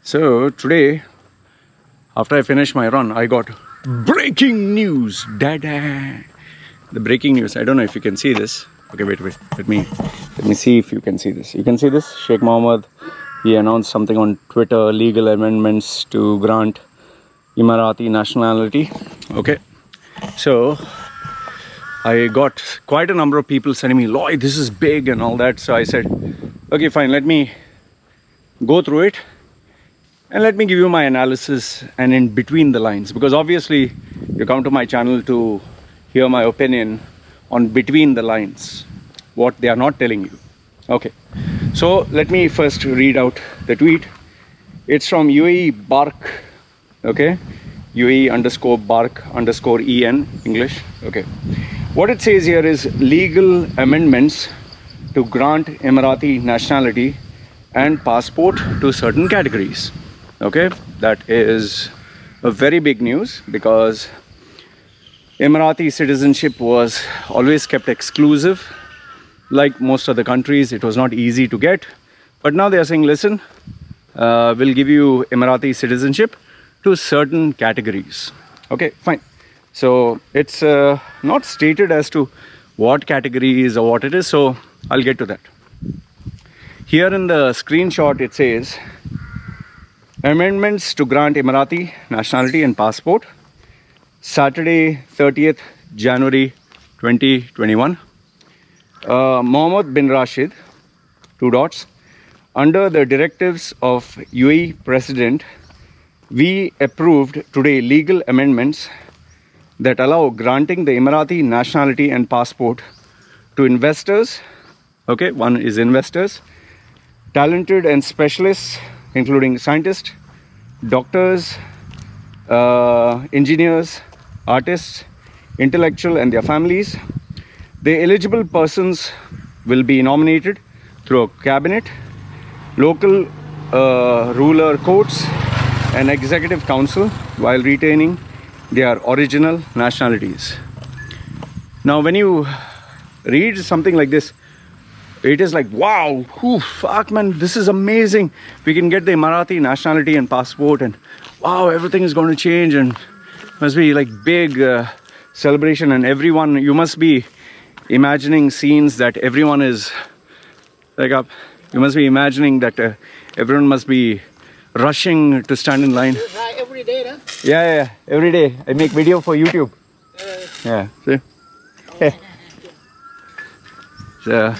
So today, after I finished my run, I got breaking news. Dada. The breaking news. I don't know if you can see this. Okay, wait. Let me see if you can see this. You can see this. Sheikh Mohammed, he announced something on Twitter, legal amendments to grant Emirati nationality. Okay. So I got quite a number of people sending me, Lloyd, this is big and all that. So I said, okay, fine, let me go through it and let me give you my analysis and in between the lines, because obviously you come to my channel to hear my opinion on between the lines, what they are not telling you. Okay, so let me first read out the tweet. It's from UAE Bark. Okay, UAE_Bark_EN English. Okay, what it says here is legal amendments to grant Emirati nationality and passport to certain categories. Okay, that is a very big news, because Emirati citizenship was always kept exclusive. Like most other countries, it was not easy to get, but now they are saying, listen, we'll give you Emirati citizenship to certain categories. Okay, fine. So it's not stated as to what categories or what it is, so I'll get to that. Here in the screenshot it says amendments to grant Emirati nationality and passport, Saturday 30th January 2021. Mohammed bin Rashid, under the directives of UAE President, we approved today legal amendments that allow granting the Emirati nationality and passport to investors. Okay, one is investors, talented and specialists, including scientists, doctors, engineers, artists, intellectual and their families. The eligible persons will be nominated through a cabinet, local ruler courts and executive council while retaining their original nationalities. Now when you read something like this, it is like, wow, fuck man, this is amazing. We can get the Emirati nationality and passport, and wow, everything is going to change, and must be like big celebration, and everyone, you must be imagining scenes that everyone is like up. You must be imagining that everyone must be rushing to stand in line. You try every day, huh? Yeah, every day. I make video for YouTube. Yeah, see? Hey. So,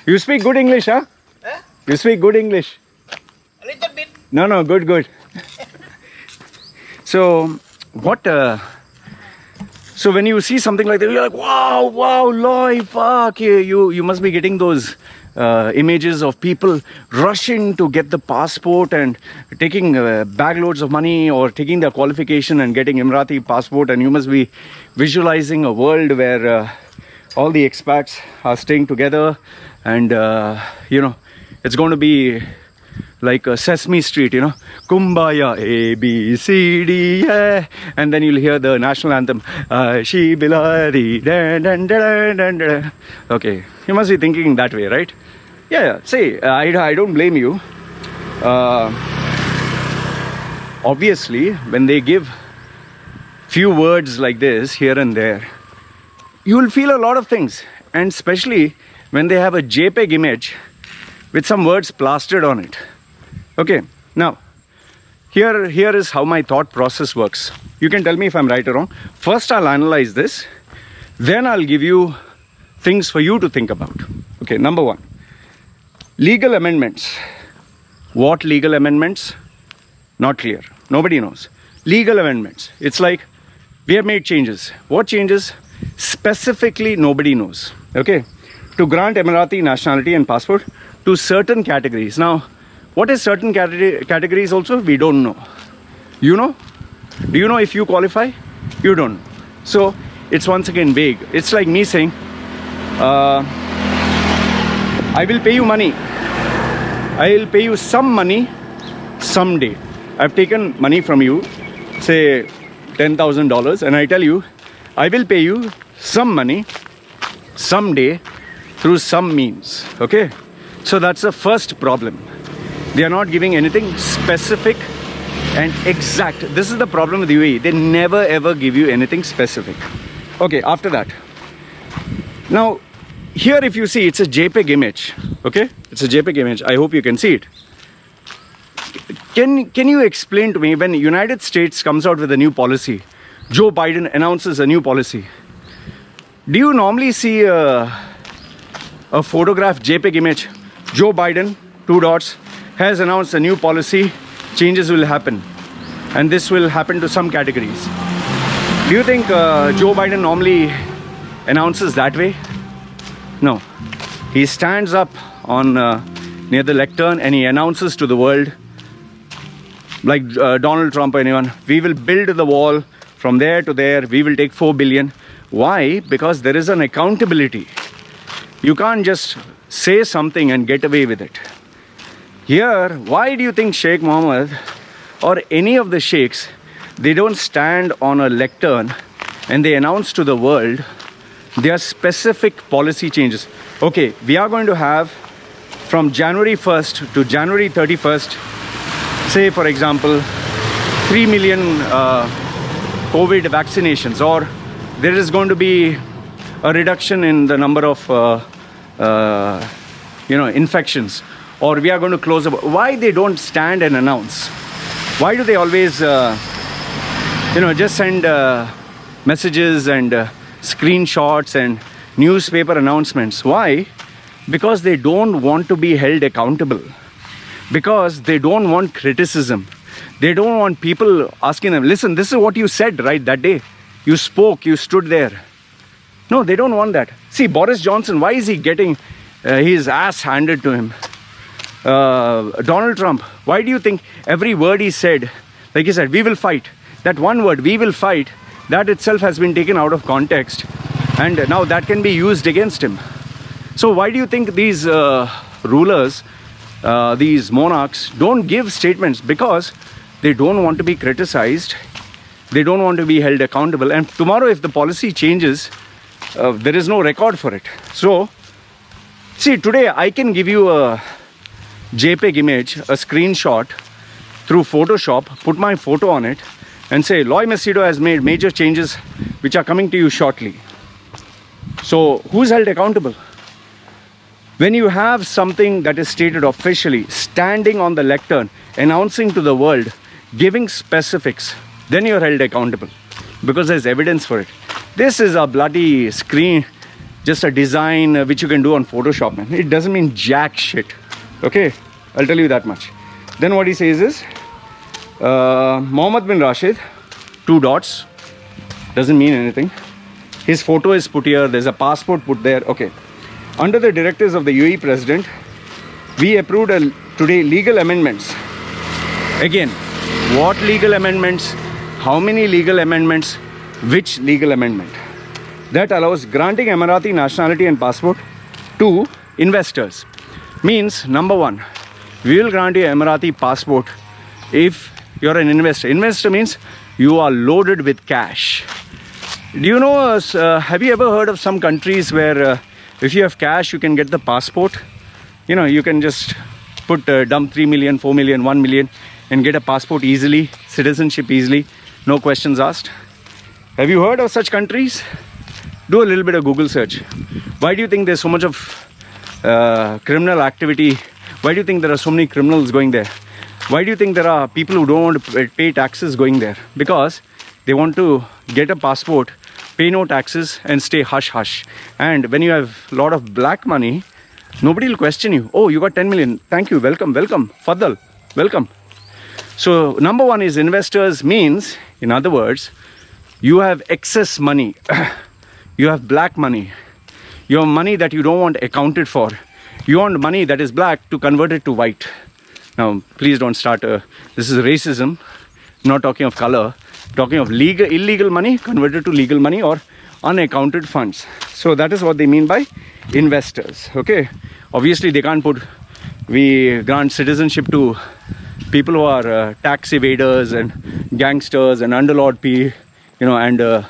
you speak good English, huh? Huh? You speak good English? A little bit. No, good. So, what... So when you see something like that, you're like, wow, Lloyd, fuck, you must be getting those images of people rushing to get the passport and taking bag loads of money or taking their qualification and getting Emirati passport, and you must be visualizing a world where all the expats are staying together, and it's going to be like a Sesame Street, Kumbaya, A, B, C, D, yeah. And then you'll hear the national anthem, She Bilari, okay, you must be thinking that way, right? Yeah, see, I don't blame you. Obviously, when they give few words like this here and there, you will feel a lot of things, and especially when they have a JPEG image with some words plastered on it. Okay, now here is how my thought process works. You can tell me if I'm right or wrong. First I'll analyze this, then I'll give you things for you to think about. Okay, number one, legal amendments. What legal amendments? Not clear. Nobody knows. Legal amendments. It's like we have made changes. What changes? Specifically nobody knows. Okay, to grant Emirati nationality and passport to certain categories. Now, what is certain categories also? We don't know. You know? Do you know if you qualify? You don't know. So, it's once again vague. It's like me saying, I will pay you money. I will pay you some money someday. I've taken money from you, say $10,000, and I tell you, I will pay you some money someday through some means. Okay? So that's the first problem. They are not giving anything specific and exact. This is the problem with UAE. They never ever give you anything specific. Okay, after that. Now, here if you see, it's a JPEG image. Okay, it's a JPEG image. I hope you can see it. Can you explain to me, when United States comes out with a new policy, Joe Biden announces a new policy, do you normally see a photograph JPEG image? Joe Biden, 2 dots, has announced a new policy, changes will happen, and this will happen to some categories. Do you think Joe Biden normally announces that way? No. He stands up on near the lectern and he announces to the world, like Donald Trump or anyone, we will build the wall from there to there, we will take 4 billion. Why? Because there is an accountability. You can't just say something and get away with it. Here, why do you think Sheikh Mohammed or any of the sheikhs, they don't stand on a lectern and they announce to the world their specific policy changes? Okay, we are going to have from January 1st to January 31st, say for example 3 million COVID vaccinations, or there is going to be a reduction in the number of infections, or we are going to close up. Why they don't stand and announce? Why do they always just send messages and screenshots and newspaper announcements? Why? Because they don't want to be held accountable. Because they don't want criticism. They don't want people asking them, listen, this is what you said, right, that day. You spoke, you stood there. No, they don't want that. See, Boris Johnson, why is he getting his ass handed to him? Donald Trump, why do you think every word he said, like he said, we will fight. That one word, we will fight, that itself has been taken out of context. And now that can be used against him. So why do you think these rulers, these monarchs don't give statements? Because they don't want to be criticized. They don't want to be held accountable. And tomorrow if the policy changes, there is no record for it. So, see, today I can give you a JPEG image, a screenshot through Photoshop, put my photo on it and say, Loy Macedo has made major changes which are coming to you shortly. So, who's held accountable? When you have something that is stated officially, standing on the lectern, announcing to the world, giving specifics, then you're held accountable because there's evidence for it. This is a bloody screen, just a design which you can do on Photoshop, man. It doesn't mean jack shit. Okay, I'll tell you that much. Then what he says is, Mohammed bin Rashid, 2 dots, doesn't mean anything. His photo is put here, there's a passport put there. Okay. Under the directives of the UAE President, we approved today legal amendments. Again, what legal amendments? How many legal amendments? Which legal amendment? That allows granting Emirati nationality and passport to investors. Means, number one, we will grant you Emirati passport if you're an investor. Investor means you are loaded with cash. Do you know, have you ever heard of some countries where if you have cash, you can get the passport? You know, you can just dump 3 million, 4 million, 1 million and get a passport easily, citizenship easily, no questions asked. Have you heard of such countries? Do a little bit of Google search. Why do you think there's so much of criminal activity? Why do you think there are so many criminals going there? Why do you think there are people who don't want to pay taxes going there? Because they want to get a passport, pay no taxes and stay hush hush. And when you have a lot of black money, nobody will question you. Oh, you got 10 million. Thank you. Welcome, welcome. Faddal, welcome. So number one is investors means, in other words, you have excess money. You have black money. You have money that you don't want accounted for. You want money that is black to convert it to white. Now, please don't start. This is racism. Not talking of color. Talking of illegal money converted to legal money or unaccounted funds. So that is what they mean by investors. Okay. Obviously, they can't put. We grant citizenship to people who are tax evaders and gangsters and underlord and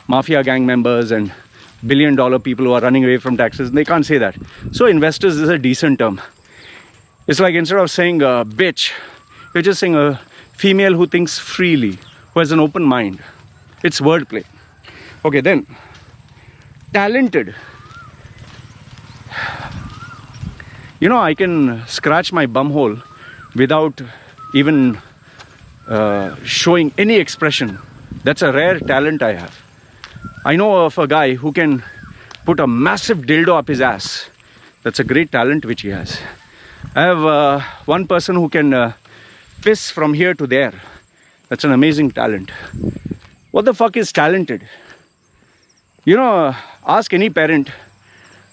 mafia gang members and $1 billion people who are running away from taxes. They can't say that. So investors is a decent term. It's like instead of saying a bitch, you're just saying a female who thinks freely, who has an open mind. It's wordplay. Okay, then talented. You know, I can scratch my bum hole without even showing any expression. That's a rare talent I have. I know of a guy who can put a massive dildo up his ass. That's a great talent which he has. I have one person who can piss from here to there. That's an amazing talent. What the fuck is talented? You know, ask any parent,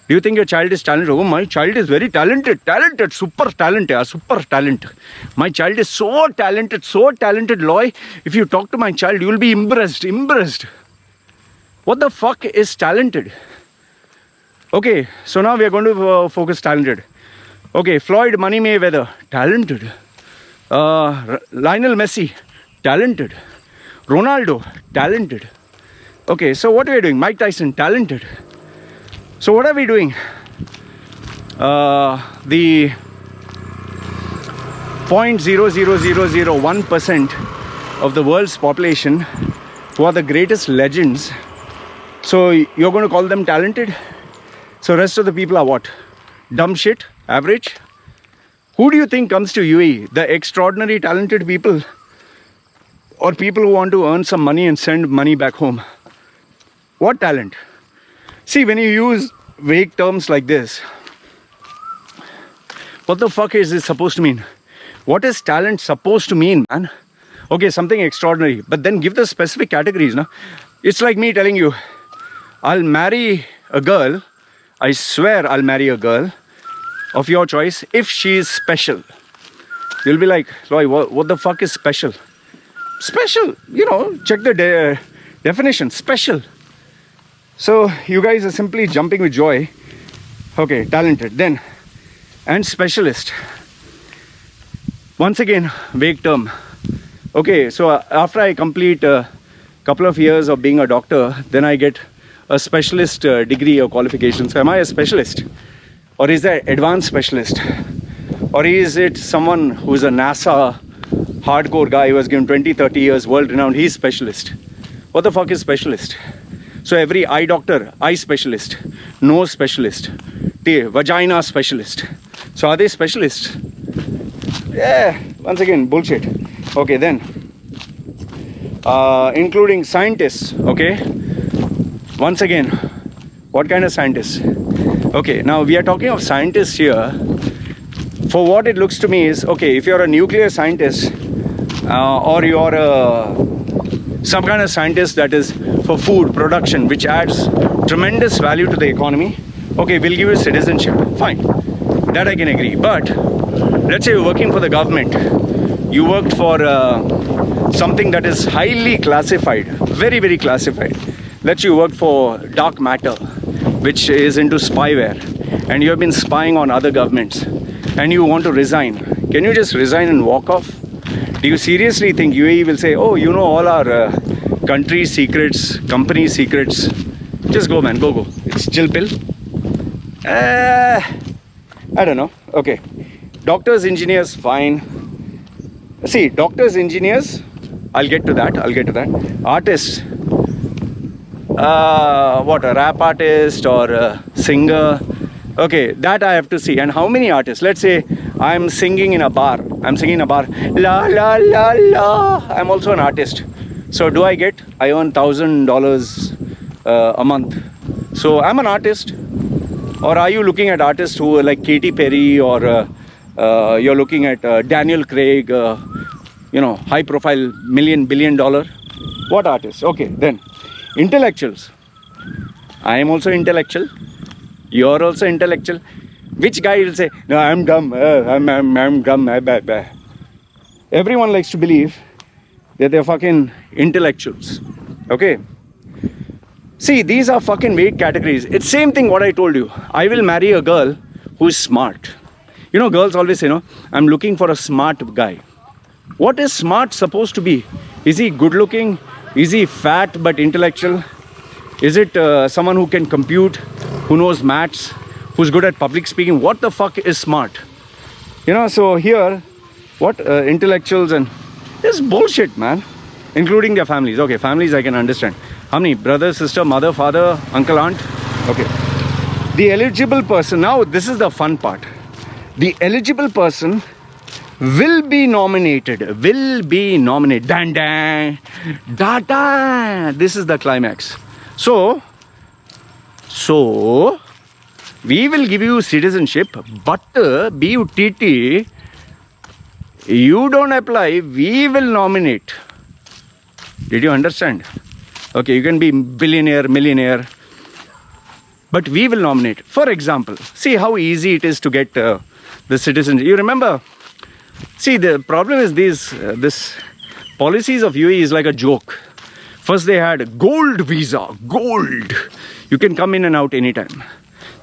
do you think your child is talented? Oh, my child is very talented. Talented, super talent, yeah, super talent. My child is so talented, Loy. If you talk to my child, you will be impressed. What the fuck is talented? Okay, so now we are going to focus talented. Okay, Floyd Money Mayweather, talented. Lionel Messi, talented. Ronaldo, talented. Okay, so what are we doing? Mike Tyson, talented. So what are we doing? The 0.00001% of the world's population who are the greatest legends. So you're going to call them talented? So rest of the people are what? Dumb shit? Average? Who do you think comes to UAE? The extraordinary talented people? Or people who want to earn some money and send money back home? What talent? See, when you use vague terms like this, what the fuck is this supposed to mean? What is talent supposed to mean, man? Okay, something extraordinary, but then give the specific categories, no? It's like me telling you, I'll marry a girl, I swear I'll marry a girl of your choice if she is special. You'll be like, Loy, what the fuck is special? Special, you know, check the definition, special. So you guys are simply jumping with joy. Okay, talented. Then, and specialist. Once again, vague term. Okay, so after I complete a couple of years of being a doctor, then I get a specialist degree or qualification. So am I a specialist? Or is that advanced specialist? Or is it someone who's a NASA hardcore guy who has given 20, 30 years world renowned? He's specialist. What the fuck is specialist? So every eye doctor, eye specialist, nose specialist, vagina specialist. So are they specialists? Yeah, once again, bullshit. Okay, then. Including scientists, okay? Once again, what kind of scientists? Okay, now we are talking of scientists here. For what it looks to me is, okay, if you're a nuclear scientist or you're some kind of scientist that is for food production, which adds tremendous value to the economy, okay, we'll give you citizenship. Fine, that I can agree. But let's say you're working for the government. You worked for something that is highly classified, very, very classified. Let's say you work for dark matter, which is into spyware, and you have been spying on other governments, and you want to resign. Can you just resign and walk off? Do you seriously think UAE will say, oh, you know all our country secrets, company secrets? Just go, man, go. It's chill pill. I don't know. Okay. Doctors, engineers, fine. See, doctors, engineers, I'll get to that. Artists. What, a rap artist or a singer? Okay, that I have to see. And how many artists? Let's say I'm singing in a bar. La la la la. I'm also an artist. So do I earn $1,000 a month. So I'm an artist. Or are you looking at artists who are like Katy Perry, or you're looking at Daniel Craig, high profile billion dollar? What artists? Okay, then intellectuals. I am also intellectual. You're also intellectual. Which guy will say, no, I'm dumb, I'm dumb. Everyone likes to believe that they're fucking intellectuals. Okay? See, these are fucking vague categories. It's same thing what I told you. I will marry a girl who is smart. Girls always say, I'm looking for a smart guy. What is smart supposed to be? Is he good looking? Is he fat but intellectual? Is it someone who can compute, who knows maths, who's good at public speaking? What the fuck is smart? You know, so here, what intellectuals and this is bullshit, man. Including their families. Okay, families I can understand. How many? Brother, sister, mother, father, uncle, aunt? Okay. The eligible person, now this is the fun part. The eligible person will be nominated. Will be nominated. Dan dan. Da da. This is the climax. So, we will give you citizenship, but BUTT, you don't apply, we will nominate. Did you understand? Okay, you can be billionaire, millionaire, but we will nominate. For example, see how easy it is to get the citizenship. You remember? See, the problem is this policies of UAE is like a joke. First they had gold visa, gold. You can come in and out anytime.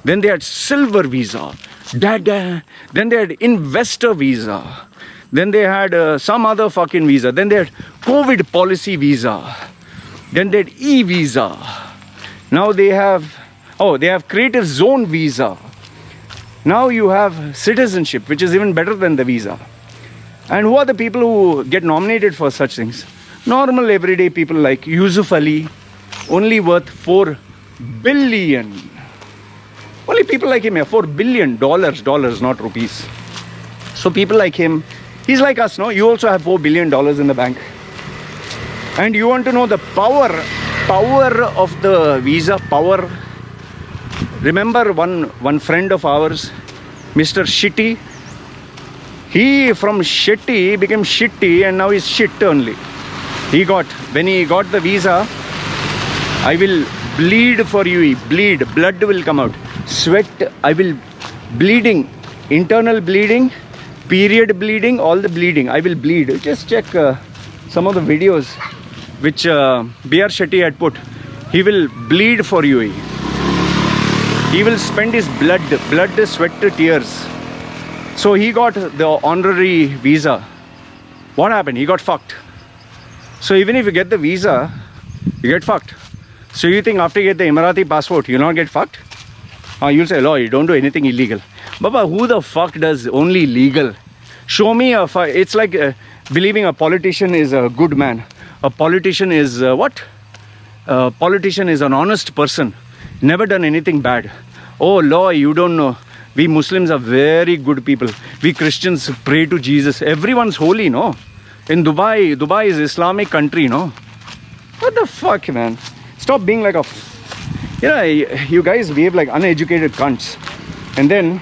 Then they had silver visa, then they had investor visa. Then they had some other fucking visa. Then they had COVID policy visa. Then they had e-visa. Now they have, they have creative zone visa. Now you have citizenship, which is even better than the visa. And who are the people who get nominated for such things? Normal everyday people like Yusuf Ali, only worth $4 billion. Only people like him here, $4 billion, dollars, not rupees. So people like him, he's like us, no? You also have $4 billion in the bank. And you want to know the power of the visa, power. Remember one friend of ours, Mr. Shitty? He from Shetty became Shitty and now he's shit only. When he got the visa, I will bleed for you, bleed, blood will come out. Sweat, I will bleeding, internal bleeding, period bleeding, all the bleeding, I will bleed. Just check some of the videos which B.R. Shetty had put. He will bleed for you. He will spend his blood, sweat, tears. So he got the honorary visa. What happened? He got fucked. So even if you get the visa, you get fucked. So you think after you get the Emirati passport, you'll not get fucked? You'll say, you don't do anything illegal. Baba, who the fuck does only legal? Show me it's like believing a politician is a good man. A politician is what? A politician is an honest person. Never done anything bad. Oh, law, you don't know. We Muslims are very good people. We Christians pray to Jesus. Everyone's holy, no? In Dubai is Islamic country, no? What the fuck, man? Stop being like you guys behave like uneducated cunts. And then,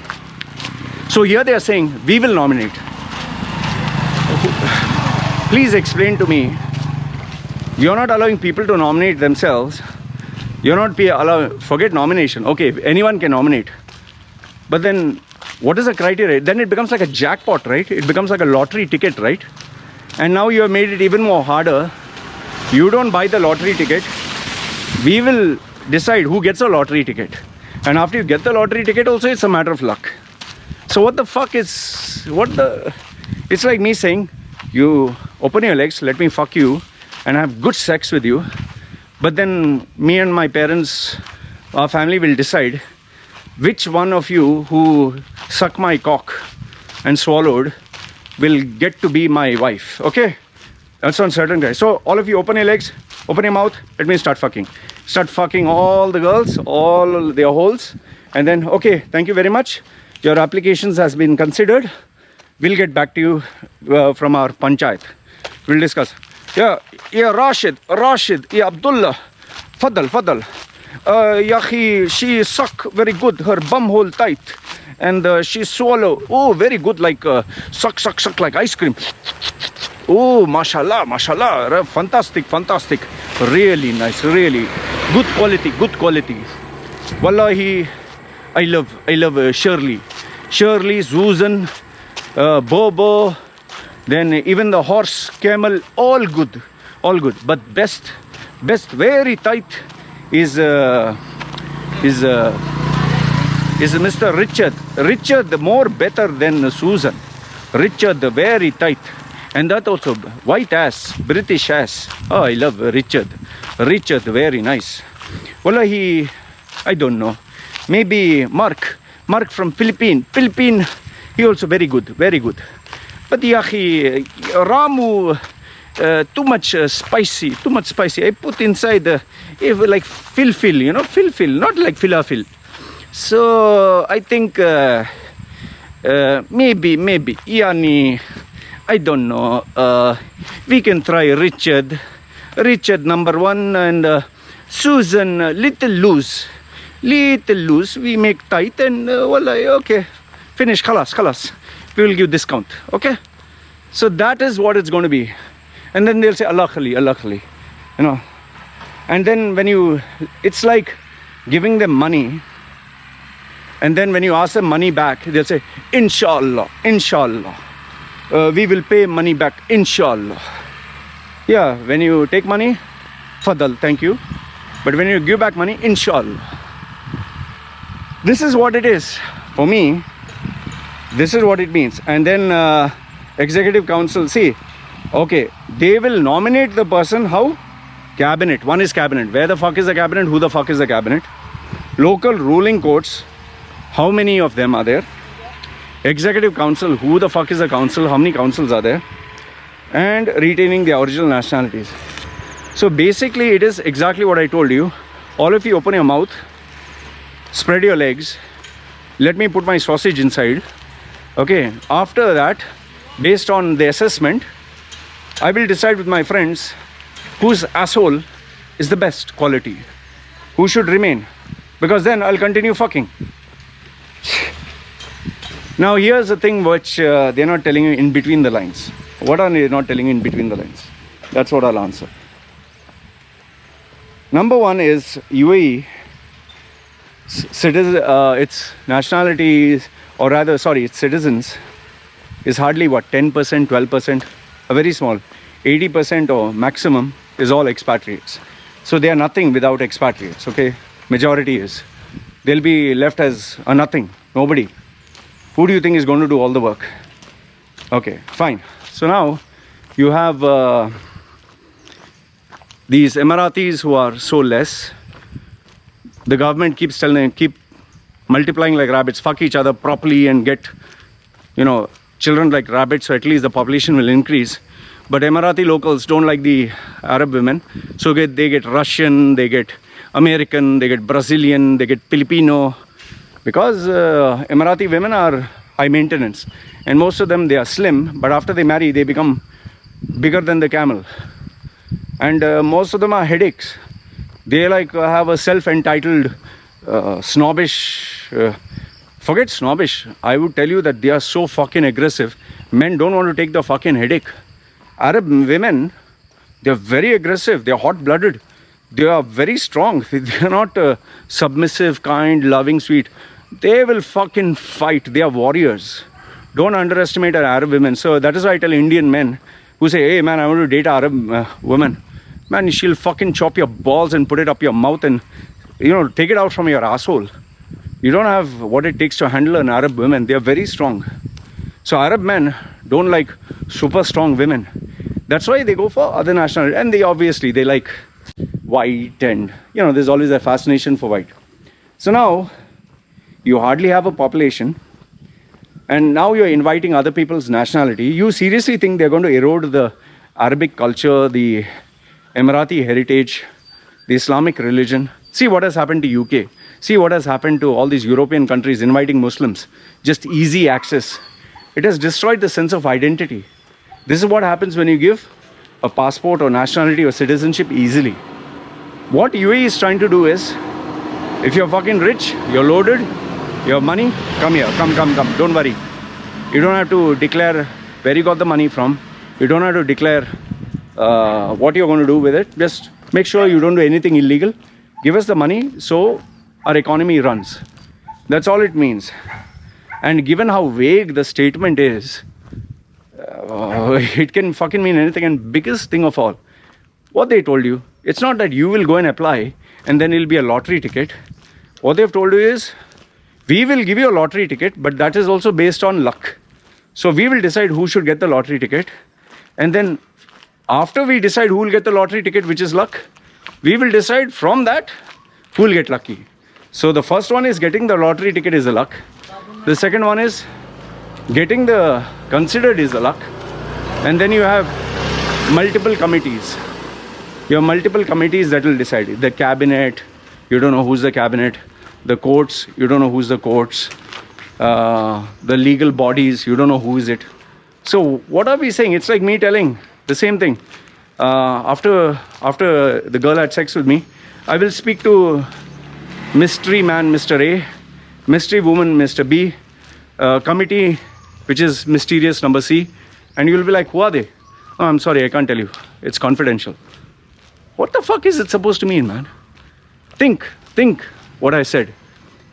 so here they are saying, we will nominate. Please explain to me. You're not allowing people to nominate themselves. You're not allowing, forget nomination. Okay, anyone can nominate. But then, what is the criteria? Then it becomes like a jackpot, right? It becomes like a lottery ticket, right? And now you have made it even more harder. You don't buy the lottery ticket. We will decide who gets a lottery ticket. And after you get the lottery ticket also, it's a matter of luck. So what the fuck is, it's like me saying, you open your legs, let me fuck you and have good sex with you. But then me and my parents, our family will decide which one of you who sucked my cock and swallowed will get to be my wife. Okay? That's on certain guys. So all of you open your legs, open your mouth, let me start fucking. Start fucking all the girls, all their holes. And then, okay, thank you very much. Your applications has been considered. We'll get back to you from our panchayat. We'll discuss. Yeah, Rashid, yeah, Abdullah. Fadal. Yahi, she suck very good, her bum hole tight. And she swallow, oh, very good, like suck like ice cream. Oh, mashallah, fantastic. Really nice, really. Good quality. Wallahi, I love Shirley, Susan, Bobo, then even the horse, camel, all good. But best, very tight is Mr. Richard, more better than Susan. Richard, very tight. And that also, white ass, British ass. Oh, I love Richard, very nice. Wallahi, I don't know. Maybe Mark from Philippine. He also very good, very good. But yahi, Ramu, too much spicy, too much spicy. I put inside the, like fil, you know, fil, not like filafil. So I think maybe, yani, I don't know. We can try Richard number one, and Susan little loose. We make tight, and okay, finish. Khalas. We will give discount. Okay. So that is what it's going to be. And then they'll say Allah Khali, you know. And then it's like giving them money. And then when you ask them money back, they'll say, Inshallah. We will pay money back, Inshallah. Yeah, when you take money, Fadal, thank you. But when you give back money, Inshallah. This is what it is. For me, this is what it means. And then Executive Council, see, okay, they will nominate the person, how? Cabinet. One is cabinet. Where the fuck is the cabinet? Who the fuck is the cabinet? Local ruling courts, how many of them are there? Executive Council, who the fuck is the council? How many councils are there? And retaining the original nationalities. So basically it is exactly what I told you. All of you open your mouth, spread your legs, let me put my sausage inside. Okay, after that, based on the assessment, I will decide with my friends whose asshole is the best quality, who should remain, because then I'll continue fucking. Now here's the thing which they're not telling you in between the lines. What are they not telling you in between the lines? That's what I'll answer. Number one is UAE, its nationalities, or rather, sorry, its citizens is hardly what, 10%, 12%, a very small. 80% or maximum is all expatriates. So they are nothing without expatriates, okay? Majority is. They'll be left as a nothing, nobody. Who do you think is going to do all the work? Okay, fine. So now you have these Emiratis who are so less. The government keeps telling them, keep multiplying like rabbits, fuck each other properly and get, children like rabbits, so at least the population will increase. But Emirati locals don't like the Arab women, so they get Russian, they get American, they get Brazilian, they get Filipino, because Emirati women are high maintenance, and most of them, they are slim, but after they marry they become bigger than the camel, and most of them are headaches. They like have a self-entitled snobbish, forget snobbish, I would tell you that they are so fucking aggressive. Men don't want to take the fucking headache. Arab women, they are very aggressive, they are hot-blooded, they are very strong, they are not submissive, kind, loving, sweet. They will fucking fight, they are warriors. Don't underestimate Arab women. So that is why I tell Indian men who say, hey man, I want to date Arab woman. Man, she'll fucking chop your balls and put it up your mouth and, take it out from your asshole. You don't have what it takes to handle an Arab woman. They are very strong. So Arab men don't like super strong women. That's why they go for other nationalities. And they like white, and, there's always a fascination for white. So now, you hardly have a population, and now you're inviting other people's nationality. You seriously think they're going to erode the Arabic culture, the Emirati heritage, the Islamic religion? See what has happened to UK. See what has happened to all these European countries inviting Muslims. Just easy access. It has destroyed the sense of identity. This is what happens when you give a passport or nationality or citizenship easily. What UAE is trying to do is, if you're fucking rich, you're loaded, you have money, come here, come. Don't worry. You don't have to declare where you got the money from. You don't have to declare what you're going to do with it. Just make sure you don't do anything illegal. Give us the money so our economy runs. That's all it means. And given how vague the statement is, it can fucking mean anything. And biggest thing of all, what they told you, it's not that you will go and apply and then it'll be a lottery ticket. What they've told you is, we will give you a lottery ticket, but that is also based on luck. So we will decide who should get the lottery ticket. And then after we decide who will get the lottery ticket, which is luck, we will decide from that who will get lucky. So the first one is getting the lottery ticket is the luck. The second one is getting the considered is the luck. And then you have multiple committees. You have multiple committees that will decide. The cabinet, you don't know who's the cabinet. The courts, you don't know who's the courts. The legal bodies, you don't know who is it. So what are we saying? It's like me telling the same thing. After the girl had sex with me, I will speak to mystery man, Mr. A, mystery woman, Mr. B, committee, which is mysterious number C, and you'll be like, who are they? Oh, I'm sorry, I can't tell you. It's confidential. What the fuck is it supposed to mean, man? Think what I said.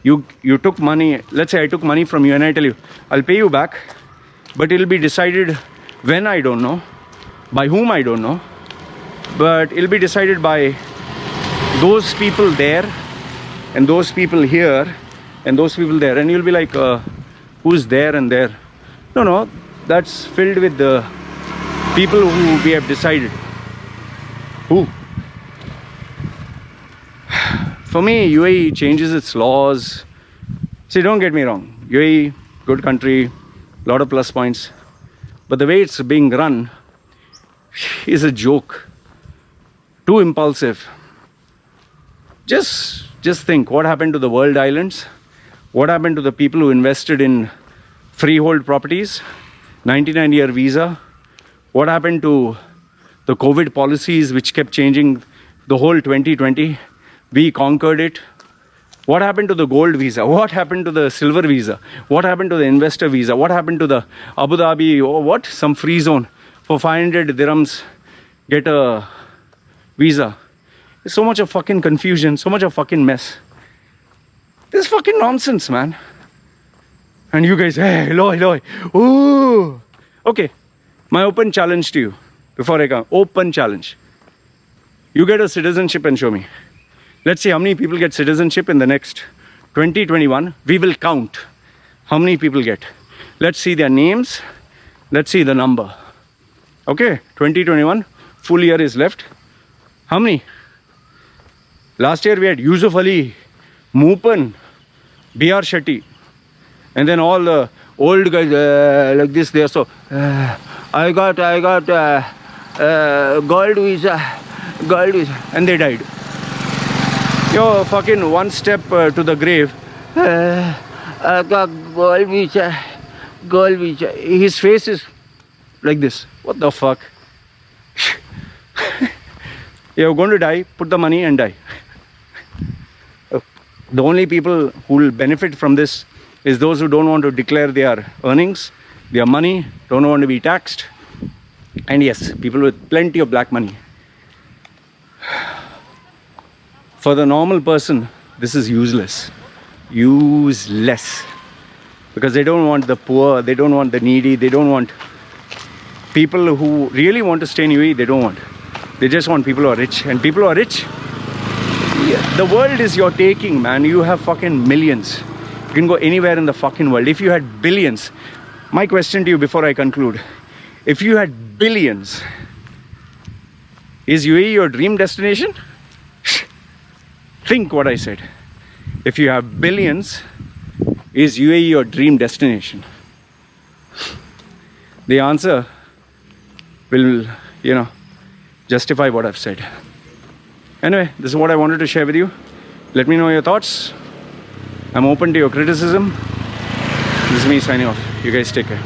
You took money. Let's say I took money from you and I tell you, I'll pay you back, but it'll be decided when, I don't know, by whom, I don't know, but it'll be decided by those people there and those people here and those people there, and you'll be like, who's there and there? No, that's filled with the people who we have decided. Who? For me, UAE changes its laws. See, don't get me wrong. UAE, good country, lot of plus points. But the way it's being run is a joke. Too impulsive. Just think what happened to the world islands? What happened to the people who invested in freehold properties? 99-year visa. What happened to the COVID policies which kept changing the whole 2020? We conquered it. What happened to the gold visa? What happened to the silver visa? What happened to the investor visa? What happened to the Abu Dhabi or what? Some free zone for 500 dirhams. Get a visa. There's so much of fucking confusion, so much of fucking mess. This is fucking nonsense, man. And you guys, hey, hello. Ooh. Okay, my open challenge to you before I come. Open challenge. You get a citizenship and show me. Let's see how many people get citizenship in the next 2021. We will count how many people get. Let's see their names. Let's see the number. Okay, 2021, full year is left. How many? Last year we had Yusuf Ali, Moopan, B.R. Shetty. And then all the old guys like this, they are so, I got gold visa, and they died. Yo, fucking one step to the grave. I got gold visa. His face is like this. What the fuck? You're going to die, put the money and die. The only people who will benefit from this is those who don't want to declare their earnings, their money, don't want to be taxed. And yes, people with plenty of black money. For the normal person, this is useless. Useless. Because they don't want the poor, they don't want the needy, they don't want people who really want to stay in UAE, they don't want. They just want people who are rich. And people who are rich, the world is your taking, man. You have fucking millions. You can go anywhere in the fucking world. If you had billions, my question to you before I conclude, if you had billions, is UAE your dream destination? Think what I said. If you have billions, is UAE your dream destination? The answer will, justify what I've said. Anyway, this is what I wanted to share with you. Let me know your thoughts. I'm open to your criticism. This is me signing off. You guys take care.